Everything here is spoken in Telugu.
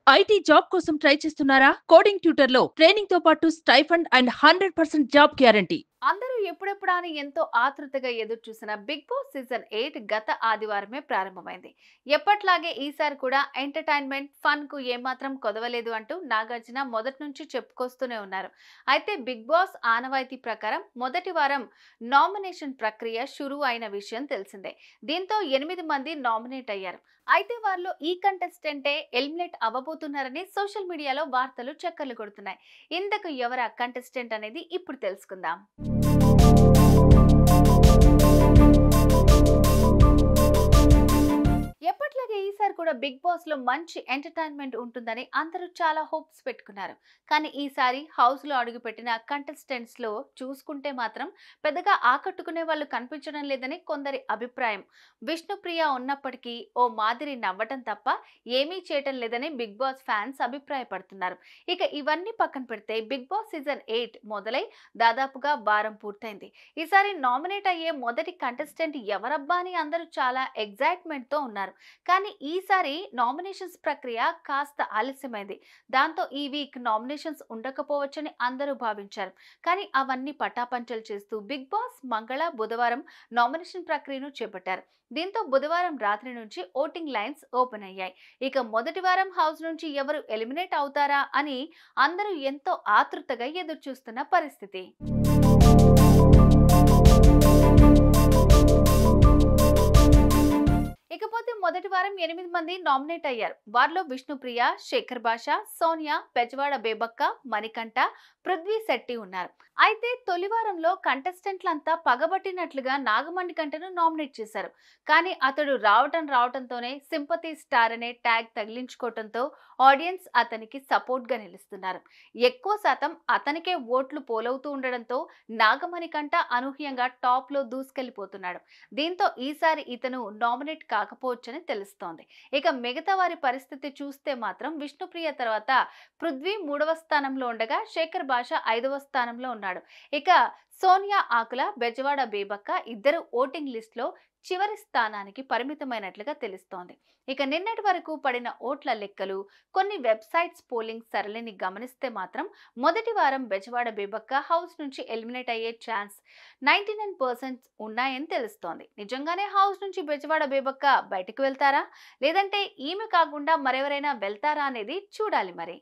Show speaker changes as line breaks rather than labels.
ఐటీ జాబ్ కోసం ట్రై చేస్తున్నారా? కోడింగ్ ట్యూటర్‌లో ట్రైనింగ్‌తో పాటు స్టైఫండ్ అండ్ 100% జాబ్ గ్యారంటీ.
అందరూ ఎప్పుడెప్పుడా అని ఎంతో ఆతృతగా ఎదురు చూసిన బిగ్ బాస్ సీజన్ 8 గత ఆదివారమే ప్రారంభమైంది. ఎప్పట్లాగే ఈసారి కూడా ఎంటర్‌టైన్‌మెంట్, ఫన్ కు ఏమాత్రం కొదవలేదు అంటూ నాగార్జున మొదటి నుంచి చెప్పుకొస్తూనే ఉన్నారు. అయితే బిగ్ బాస్ ఆనవాయితీ ప్రకారం మొదటి వారం నామినేషన్ ప్రక్రియ షురూ అయిన విషయం తెలిసిందే. దీంతో 8 మంది నామినేట్ అయ్యారు. అయితే వారిలో ఈ కంటెస్టెంటే ఎలిమినేట్ అవ్వబోతున్నారని సోషల్ మీడియాలో వార్తలు చక్కర్లు కొడుతున్నాయి. ఇంతకు ఎవరా కంటెస్టెంట్ అనేది ఇప్పుడు తెలుసుకుందాం. ఎప్పట్లాగే ఈసారి కూడా బిగ్ బాస్ లో మంచి ఎంటర్టైన్మెంట్ ఉంటుందని అందరూ చాలా హోప్స్ పెట్టుకున్నారు. కానీ ఈసారి హౌస్ లో అడుగుపెట్టిన కంటెస్టెంట్స్ లో చూసుకుంటే మాత్రం పెద్దగా ఆకట్టుకునే వాళ్ళు కనిపించడం లేదని కొందరి అభిప్రాయం. విష్ణుప్రియ ఉన్నప్పటికీ ఓ మాదిరి నవ్వటం తప్ప ఏమీ చేయటం లేదని బిగ్ బాస్ ఫ్యాన్స్ అభిప్రాయపడుతున్నారు. ఇక ఇవన్నీ పక్కన పెడితే బిగ్ బాస్ సీజన్ 8 మొదలై దాదాపుగా వారం పూర్తయింది. ఈసారి నామినేట్ అయ్యే మొదటి కంటెస్టెంట్ ఎవరబ్బా అని అందరూ చాలా ఎగ్జైట్మెంట్ తో ఉన్నారు. కానీ ఈసారి నామినేషన్స్ ప్రక్రియ కాస్త ఆలస్యమైంది. దాంతో ఈ వీక్ నామినేషన్స్ ఉండకపోవచ్చని అందరూ భావించారు. కానీ అవన్నీ పటాపంచలు చేస్తూ బిగ్ బాస్ బుధవారం నామినేషన్ ప్రక్రియను చేపట్టారు. దీంతో బుధవారం రాత్రి నుంచి ఓటింగ్ లైన్స్ ఓపెన్ అయ్యాయి. ఇక మొదటి వారం హౌస్ నుంచి ఎవరు ఎలిమినేట్ అవుతారా అని అందరూ ఎంతో ఆతృతగా ఎదురు చూస్తున్న పరిస్థితి. ఇకపోతే మొదటి వారం 8 మంది నామినేట్ అయ్యారు. వారిలో విష్ణుప్రియ, శేఖర్ భాష, సోనియా, బెజవాడ బేబక్క, మణికంఠ, పృథ్వీ శెట్టి ఉన్నారు. అయితే తొలి వారంలో కంటెస్టెంట్లంతా పగబట్టినట్లుగా నాగమణికంఠను నామినేట్ చేశారు. కానీ అతడు రావటంతోనే సింపతి స్టార్ అనే ట్యాగ్ తగిలించుకోవడంతో ఆడియన్స్ అతనికి సపోర్ట్ గా నిలుస్తున్నారు. ఎక్కువ శాతం అతనికే ఓట్లు పోలవుతూ ఉండడంతో నాగమణికంఠ అనూహ్యంగా టాప్ లో దూసుకెళ్లిపోతున్నాడు. దీంతో ఈసారి ఇతను నామినేట్ కాకపోవచ్చని తెలుస్తోంది. ఇక మిగతా వారి పరిస్థితి చూస్తే మాత్రం విష్ణుప్రియ తర్వాత పృథ్వీ 3వ స్థానంలో ఉండగా శేఖర్ భాష 5వ స్థానంలో ఉన్నాడు. ఇక సోనియా ఆకుల, బెజవాడ బేబక్క ఇద్దరు ఓటింగ్ లిస్ట్ లో చివరి స్థానానికి పరిమితమైనట్లుగా తెలుస్తోంది. ఇక నిన్నటి వరకు పడిన ఓట్ల లెక్కలు, కొన్ని వెబ్సైట్స్ పోలింగ్ సరళిని గమనిస్తే మాత్రం మొదటి వారం బెజవాడ బేబక్క హౌస్ నుంచి ఎలిమినేట్ అయ్యే ఛాన్స్ 99% ఉన్నాయని తెలుస్తోంది. నిజంగానే హౌస్ నుంచి బెజవాడ బేబక్క బయటకు వెళ్తారా, లేదంటే ఈమె కాకుండా మరెవరైనా వెళ్తారా అనేది చూడాలి మరి.